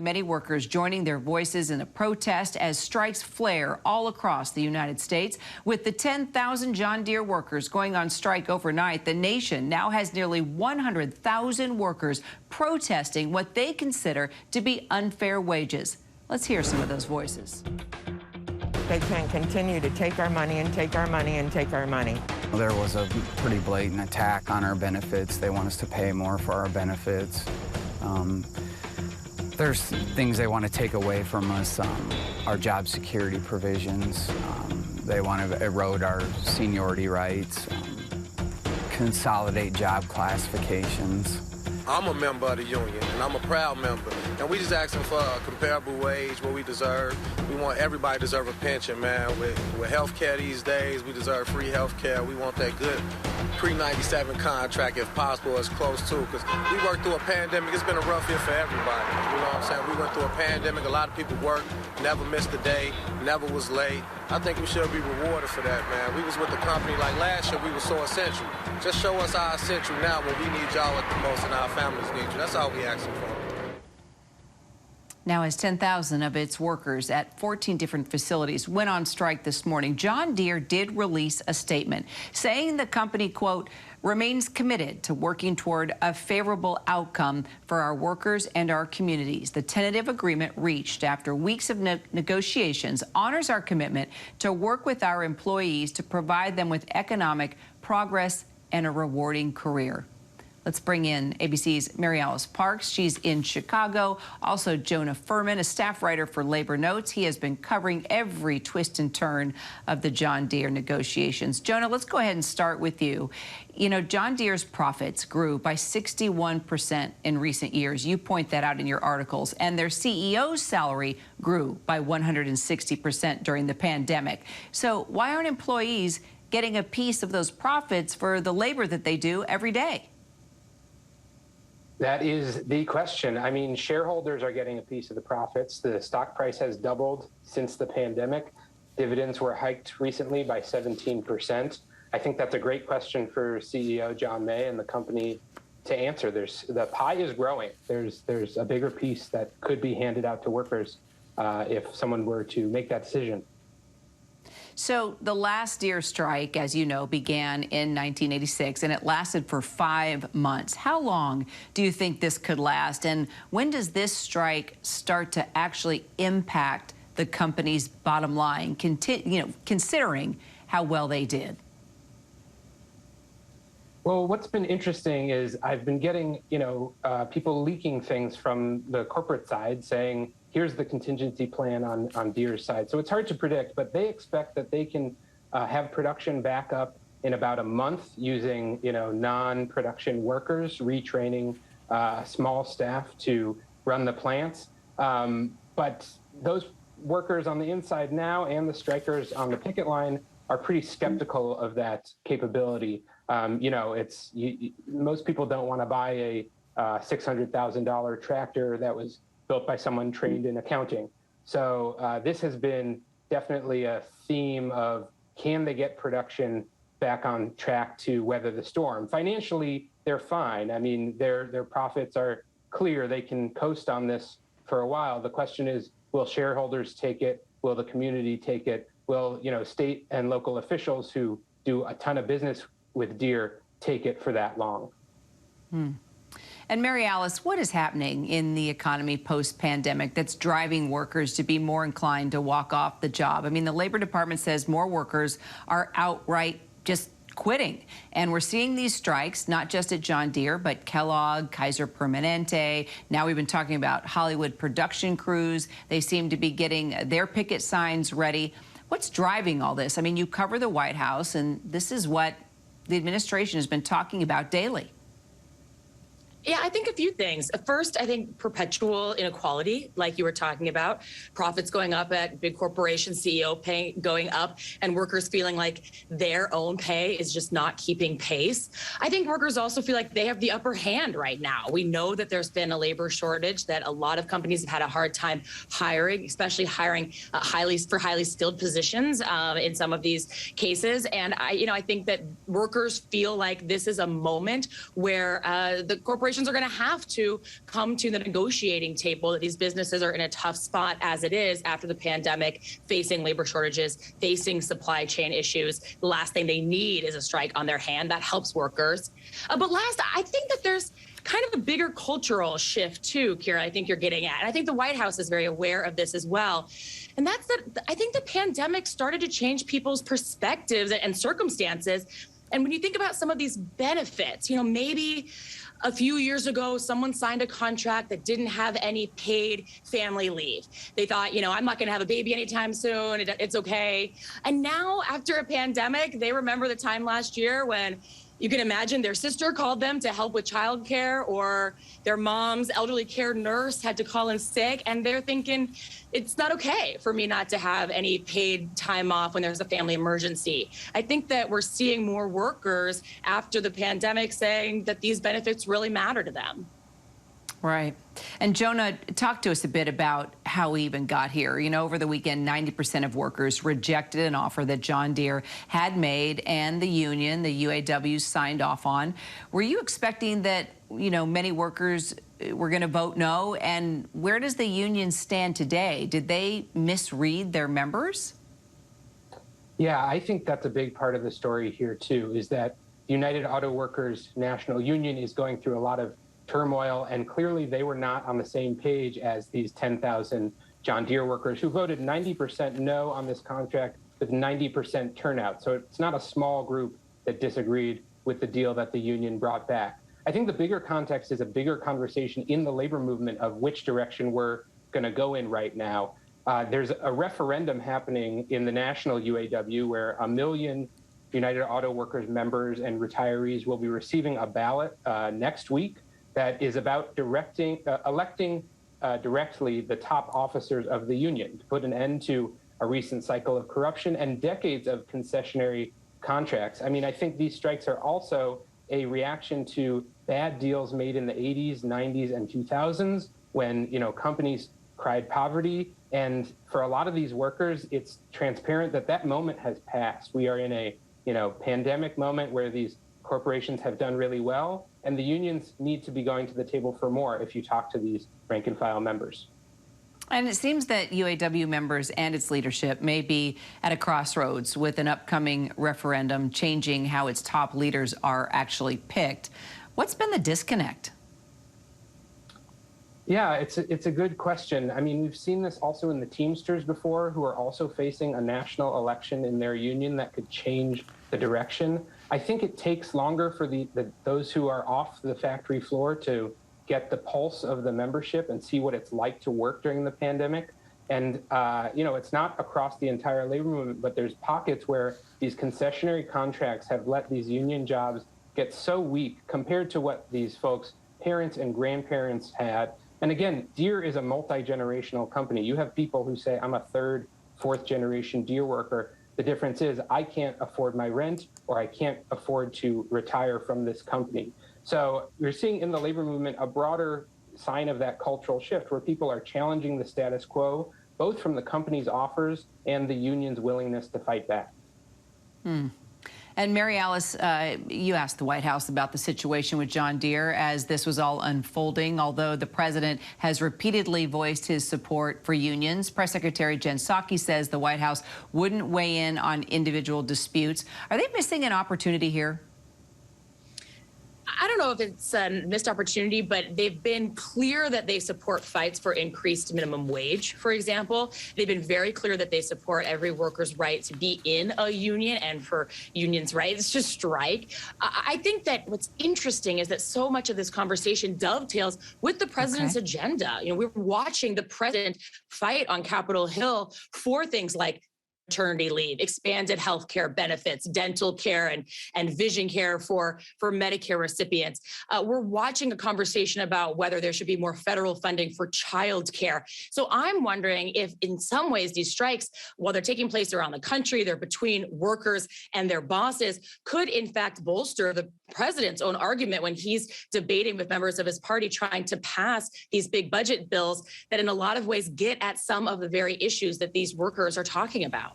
many workers joining their voices in a protest as strikes flare all across the United States. With the 10,000 John Deere workers going on strike overnight, the nation now has nearly 100,000 workers protesting what they consider to be unfair wages. Let's hear some of those voices. They can't continue to take our money and take our money and take our money. There was a pretty blatant attack on our benefits. They want us to pay more for our benefits. There's things they want to take away from us, our job security provisions. They want to erode our seniority rights, consolidate job classifications. I'm a member of the union, and I'm a proud member. And we just asking for a comparable wage, what we deserve. We want everybody to deserve a pension, man. With health care these days, we deserve free health care. We want that good pre-97 contract, if possible, as close to. Because we worked through a pandemic. It's been a rough year for everybody. You know what I'm saying? We went through a pandemic. A lot of people worked, never missed a day, never was late. I think we should be rewarded for that, man. We was with the company like last year. We were so essential. Just show us our essential now when we need y'all at the most and our families need you. That's all we asking for. Now, as 10,000 of its workers at 14 different facilities went on strike this morning, John Deere did release a statement saying the company, quote, remains committed to working toward a favorable outcome for our workers and our communities. The tentative agreement reached after weeks of negotiations honors our commitment to work with our employees to provide them with economic progress and a rewarding career. Let's bring in ABC's Mary Alice Parks. She's in Chicago. Also, Jonah Furman, a staff writer for Labor Notes. He has been covering every twist and turn of the John Deere negotiations. Jonah, let's go ahead and start with you. You know, John Deere's profits grew by 61% in recent years. You point that out in your articles. And their CEO's salary grew by 160% during the pandemic. So why aren't employees getting a piece of those profits for the labor that they do every day? That is the question. I mean, shareholders are getting a piece of the profits. The stock price has doubled since the pandemic. Dividends were hiked recently by 17%. I think that's a great question for CEO John May and the company to answer. The pie is growing. There's a bigger piece that could be handed out to workers if someone were to make that decision. So the last Deere strike, as you know, began in 1986, and it lasted for 5 months. How long do you think this could last, and when does this strike start to actually impact the company's bottom line, considering how well they did? Well, what's been interesting is I've been getting, people leaking things from the corporate side saying, here's the contingency plan on Deere's side. So it's hard to predict, but they expect that they can have production back up in about a month using, non-production workers, retraining small staff to run the plants. But those workers on the inside now and the strikers on the picket line are pretty skeptical of that capability. Most people don't want to buy a $600,000 tractor that was built by someone trained in accounting. So this has been definitely a theme of, can they get production back on track to weather the storm? Financially, they're fine. I mean, their profits are clear. They can coast on this for a while. The question is, will shareholders take it? Will the community take it? Will, state and local officials who do a ton of business with Deere take it for that long? And Mary Alice, what is happening in the economy post-pandemic that's driving workers to be more inclined to walk off the job? I mean, the Labor Department says more workers are outright just quitting. And we're seeing these strikes, not just at John Deere, but Kellogg, Kaiser Permanente. Now we've been talking about Hollywood production crews. They seem to be getting their picket signs ready. What's driving all this? I mean, you cover the White House, and this is what the administration has been talking about daily. Yeah, I think a few things. First, I think perpetual inequality, like you were talking about, profits going up at big corporations, CEO pay going up, and workers feeling like their own pay is just not keeping pace. I think workers also feel like they have the upper hand right now. We know that there's been a labor shortage, that a lot of companies have had a hard time hiring, especially hiring highly skilled positions in some of these cases. And I think that workers feel like this is a moment where the corporations corporations are going to have to come to the negotiating table, that these businesses are in a tough spot as it is after the pandemic, facing labor shortages, facing supply chain issues. The last thing they need is a strike on their hand. That helps workers. But last, I think that there's kind of a bigger cultural shift too, Kira, I think you're getting at. And I think the White House is very aware of this as well. And that's that I think the pandemic started to change people's perspectives and circumstances. And when you think about some of these benefits, maybe a few years ago, someone signed a contract that didn't have any paid family leave. They thought, I'm not going to have a baby anytime soon. It's okay. And now, after a pandemic, they remember the time last year when you can imagine their sister called them to help with childcare, or their mom's elderly care nurse had to call in sick, and they're thinking, it's not okay for me not to have any paid time off when there's a family emergency. I think that we're seeing more workers after the pandemic saying that these benefits really matter to them. Right. And Jonah, talk to us a bit about how we even got here. Over the weekend, 90% of workers rejected an offer that John Deere had made and the union, the UAW, signed off on. Were you expecting that, many workers were going to vote no? And where does the union stand today? Did they misread their members? Yeah, I think that's a big part of the story here, too, is that United Auto Workers National Union is going through a lot of turmoil, and clearly they were not on the same page as these 10,000 John Deere workers who voted 90% no on this contract with 90% turnout. So it's not a small group that disagreed with the deal that the union brought back. I think the bigger context is a bigger conversation in the labor movement of which direction we're going to go in right now. There's a referendum happening in the national UAW where 1 million United Auto Workers members and retirees will be receiving a ballot next week that is about electing directly the top officers of the union to put an end to a recent cycle of corruption and decades of concessionary contracts. I mean, I think these strikes are also a reaction to bad deals made in the 80s, 90s, and 2000s when, companies cried poverty. And for a lot of these workers, it's transparent that that moment has passed. We are in a, pandemic moment where these corporations have done really well, and the unions need to be going to the table for more if you talk to these rank and file members. And it seems that UAW members and its leadership may be at a crossroads with an upcoming referendum changing how its top leaders are actually picked. What's been the disconnect? Yeah, it's a good question. I mean, we've seen this also in the Teamsters before, who are also facing a national election in their union that could change the direction. I think it takes longer for those who are off the factory floor to get the pulse of the membership and see what it's like to work during the pandemic. And, it's not across the entire labor movement, but there's pockets where these concessionary contracts have let these union jobs get so weak compared to what these folks' parents and grandparents had. And again, Deere is a multi-generational company. You have people who say, I'm a third, fourth generation Deere worker. The difference is I can't afford my rent or I can't afford to retire from this company. So we're seeing in the labor movement a broader sign of that cultural shift where people are challenging the status quo, both from the company's offers and the union's willingness to fight back. And Mary Alice, you asked the White House about the situation with John Deere as this was all unfolding, although the president has repeatedly voiced his support for unions. Press Secretary Jen Psaki says the White House wouldn't weigh in on individual disputes. Are they missing an opportunity here? I don't know if it's a missed opportunity, but they've been clear that they support fights for increased minimum wage, for example. They've been very clear that they support every worker's right to be in a union and for unions' rights to strike. I think that what's interesting is that so much of this conversation dovetails with the president's agenda. We're watching the president fight on Capitol Hill for things like maternity leave, expanded health care benefits, dental care, and vision care for Medicare recipients. We're watching a conversation about whether there should be more federal funding for child care. So I'm wondering if in some ways these strikes, while they're taking place around the country, they're between workers and their bosses, could in fact bolster the president's own argument when he's debating with members of his party trying to pass these big budget bills that in a lot of ways get at some of the very issues that these workers are talking about.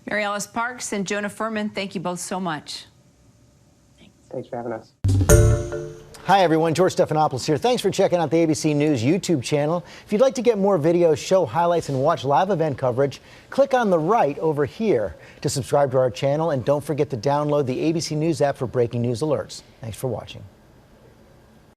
Mary Alice Parks and Jonah Furman, thank you both so much. Thanks for having us. Hi, everyone. George Stephanopoulos here. Thanks for checking out the ABC News YouTube channel. If you'd like to get more videos, show highlights, and watch live event coverage, click on the right over here to subscribe to our channel. And don't forget to download the ABC News app for breaking news alerts. Thanks for watching.